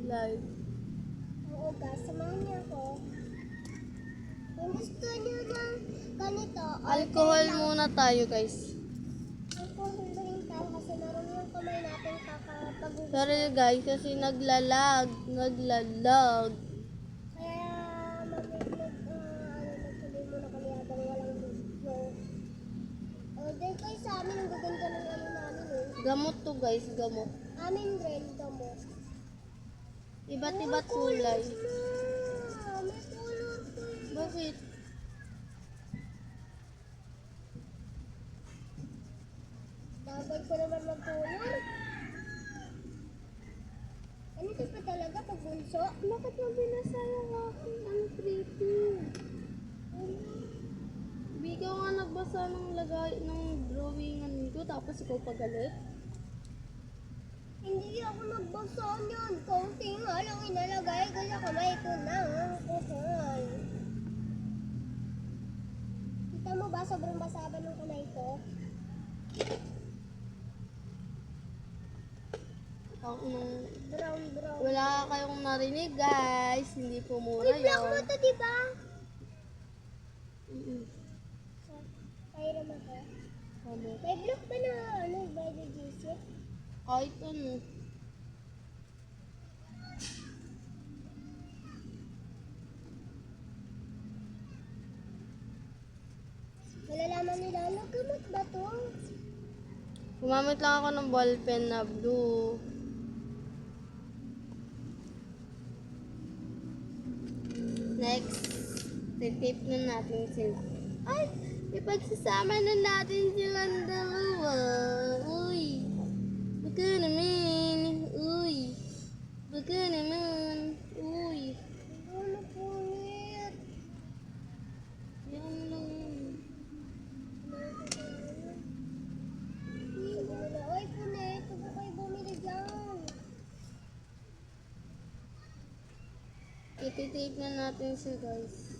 Live. Oo, guys, samahan niyo ako. Kung gusto niyo ng ganito, Alcohol muna tayo guys. alcohol rin tayo kasi meron yung kamay natin kakapag-uwi. Sorry guys kasi naglalag. Kaya nagtuloy muna kami habang walang video. Then kayo sa amin, ang gaganda ng ano namin eh. Gamot to guys, gamot. Amin rin, mo. Iba't iba't kulay. May color po eh. Bakit? Bagay ko naman mag-color. Ano ito pa talaga pag bunso? Bakit mo binasa yung aking ang pretty? Bigaw nga nagbasa ng lagay ng drawingan ko tapos ikaw pagalit. Hindi ako nagbasa niyan. Kaunti nga lang inalagay ko sa kamay ko na. Alcohol. Kita mo ba sobrang basaba ng kamay ko? Brown. Wala kayong narinig guys, hindi po mura Uy, black mo yun. to, diba? Mm-mm. Kaya naman ko. Ano? May black ba na ano, by the GC? Kahit ano. Malalaman nila, nagamot ba to? Gumamit lang ako ng ballpen na blue. Next, titip na natin sila. Ay, ipagsasama na natin silang dalawa. Uy, baka naman. Uy, baka naman. Uy, Ano po ulit? yan lang. Ay, punit. Huwag ko kayo bumili dyan. Ititape na natin siya guys.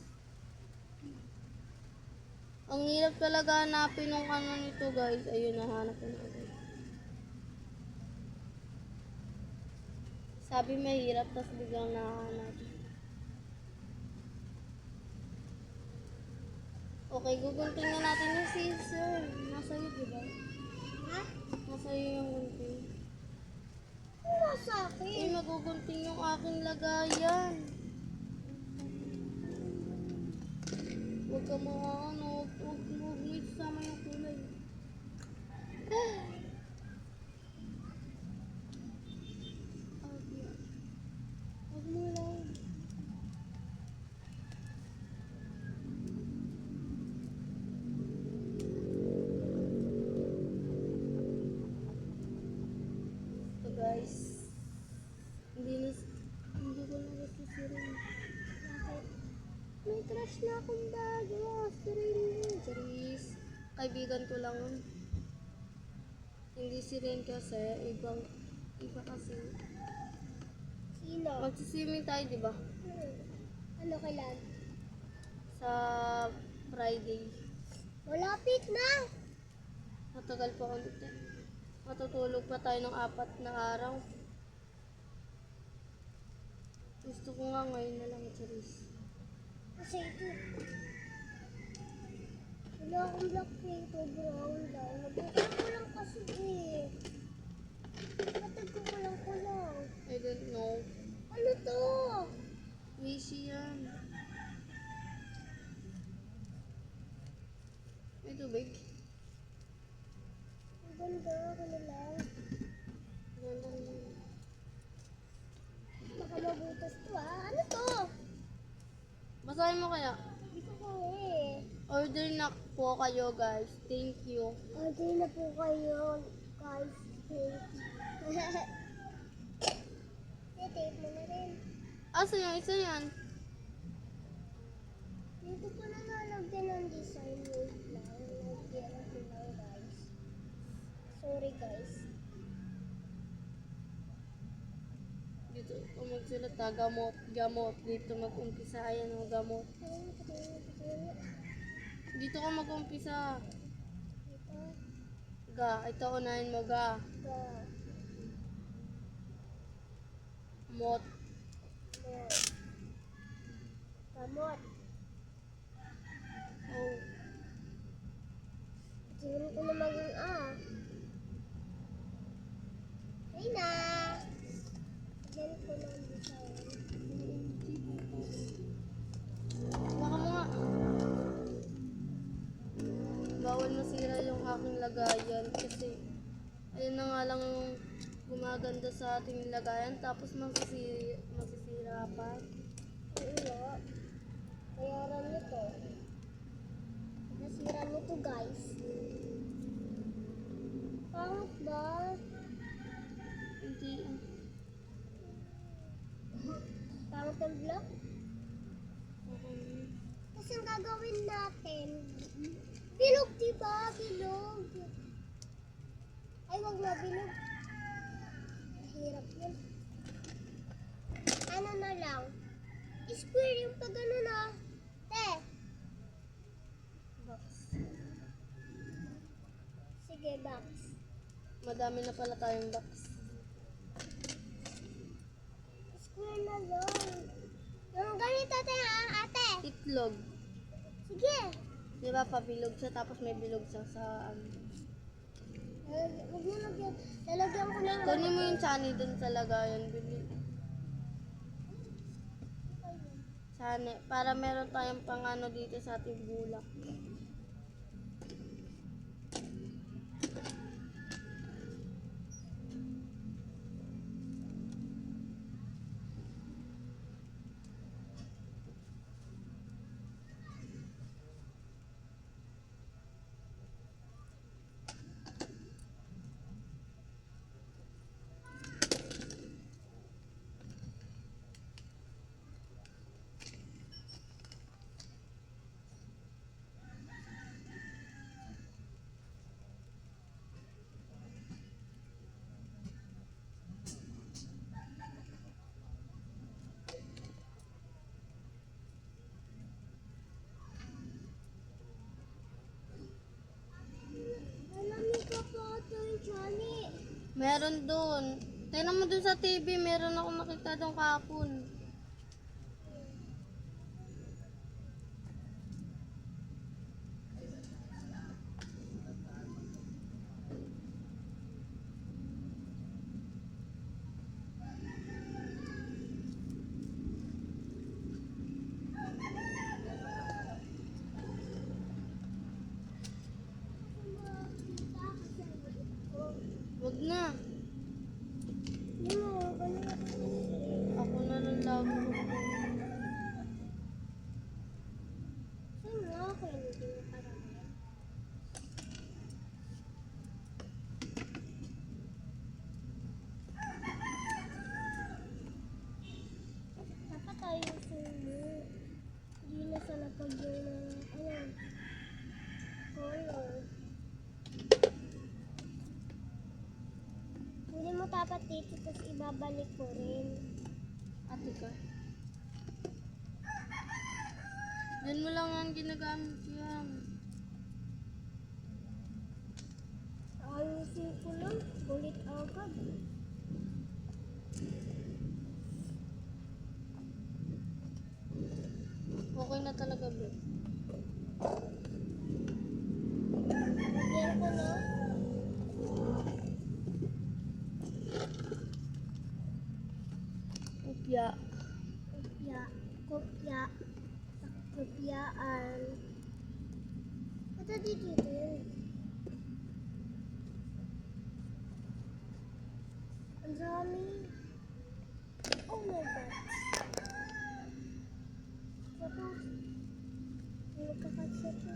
Ang hirap talaga hanapin ng ano nito guys. Ayun, nahanap ko na guys. Sabi mahirap, tapos biglang nahanap. Okay, gugunting na natin yung scissor. Nasa iyo, diba? Ha? Nasa iyo yung gunting. Ano sa Eh, akin? magugunting yung aking lagayan. Huwag ka mga ano, huwag mo isama yung kulay. Huwag mo lang. So guys, hindi ko na gusto sirin. Bakit? May crush na akong bago. Charis, kaibigan ko lang. Hindi si Ren kasi, iba kasi. Sino? Magsiswimming tayo, di ba? Ano kailan? Sa Friday. Malapit na! Matagal pa ulit eh. Matutulog pa tayo ng 4 na araw. Gusto ko nga ngayon na lang, Charis. Kasi ito. Wala akong black ito, brown daw. Nagbukas ko lang kasi eh. Matag ko lang. I don't know. Ano to? Wishy yan. May tubig. Ang ganda, ano lang. Ganda naman. Baka mabutas to ah. Ano to? Basahin mo kaya. Hindi ko ko eh. Order na po kayo guys. Thank you. Order na po kayo, guys. Tape mo na rin. Asa yung isa yan? Dito ko na nalagyan ng design. Wait lang. Nalagyan ko lang, guys. Sorry, guys. Dito magsulata gamot. Dito mag-umpisa. Ayan ang gamot. Dito ka mag-umpisa. Dito. Ito unahin mo ga. Go. Mot. Kamot. Oh. Tingnan ko na maging Ay na. Tingnan ko na ang design. Baka mo nga. Bawal masira yung aking lagayan kasi ayun na nga lang yung gumaganda sa ating lagayan tapos masisira pa. Oo. Bayaran nito. Nasira nito guys. Pangit ba? Hindi. Pangit ang block? Okay. Kasi ang gagawin natin, bilog diba? Bilog. Ay, wag na bilog. Mahirap yun. Ano na lang? Square yung pag ano na. Te. Box. Sige, box. Madami na pala tayong box. Square na lang. Yung ganito tayo ate. Itlog. Sige. Di ba pabilog siya tapos may bilog siya sa Huwag niyo lagyan. Lalagyan ko ng Kunin mo yung chani dun sa lagayan. Bili. Chani. Para meron tayong pangano dito sa ating bulak. Alam ka pa ito yung Johnny. Meron dun. Tingnan mo dun sa TV. Meron akong nakita dun kahapon. Wag na. Ako na lang labo. Saan nga ako hindi nakarami? Dapat tayo sumo. Hindi na sa napagyan ng color. Hindi mo dapat dito tapos ibabalik ko rin. Ate ka. Yan mo lang ang ginagamit yan. Ayusin ko lang. Ulit agad. Okay na talaga, bro. Lagyan ko na. Upya. Kopya. Kopya. Kopyaan. Ito dito din. Ang dami. Oh my God. Tapos, magkakatsa ko.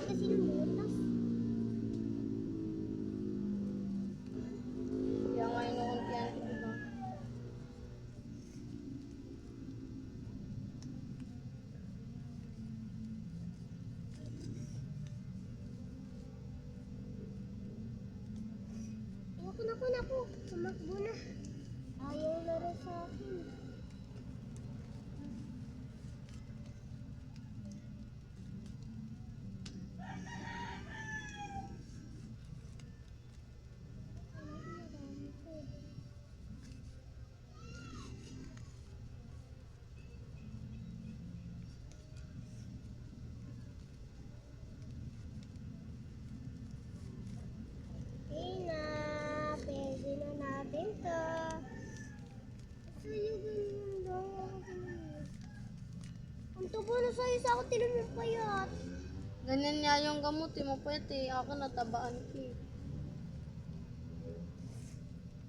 Kasi lumutas. Kaya nga inuuntian ko, diba? Naku. Tumakbo na. Ayaw laro sa akin. sa'yo sa ako tinan mo payat. Ganyan nga yung gamot, mo pwede. Ako natabaan ko eh.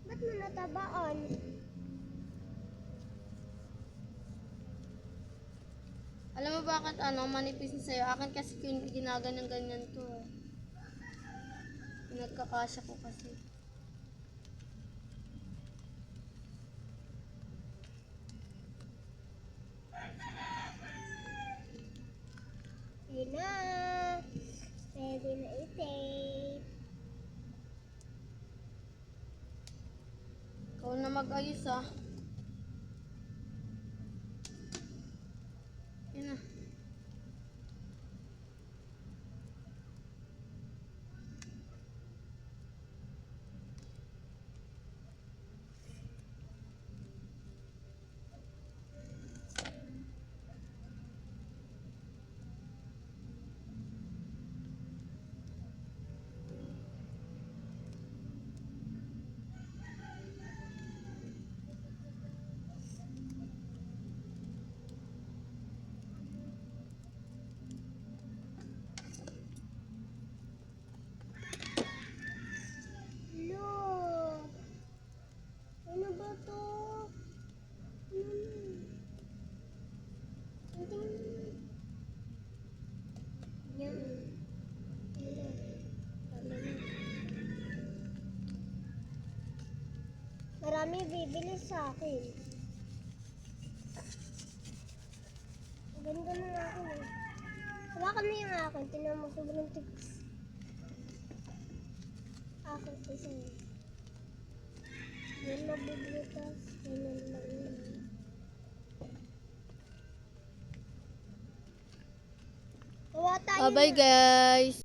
Ba't mo natabaan? Alam mo bakit manipis na sa'yo? Akin kasi ginaganyan-ganyan to. Nagkakasya ko kasi. Ayun na. Pwede na i-tape. Ikaw na mag-ayos ah. Yun na. Look. Ano ba to? Yan. Marami bibili sa akin. Ganda na akin eh. Hawakan mo yung akin. Tinan mo sobrang tigas. Akin isa yun. Yan mabiblitas. Ganyan lang yun. Gawa tayo Bye-bye guys!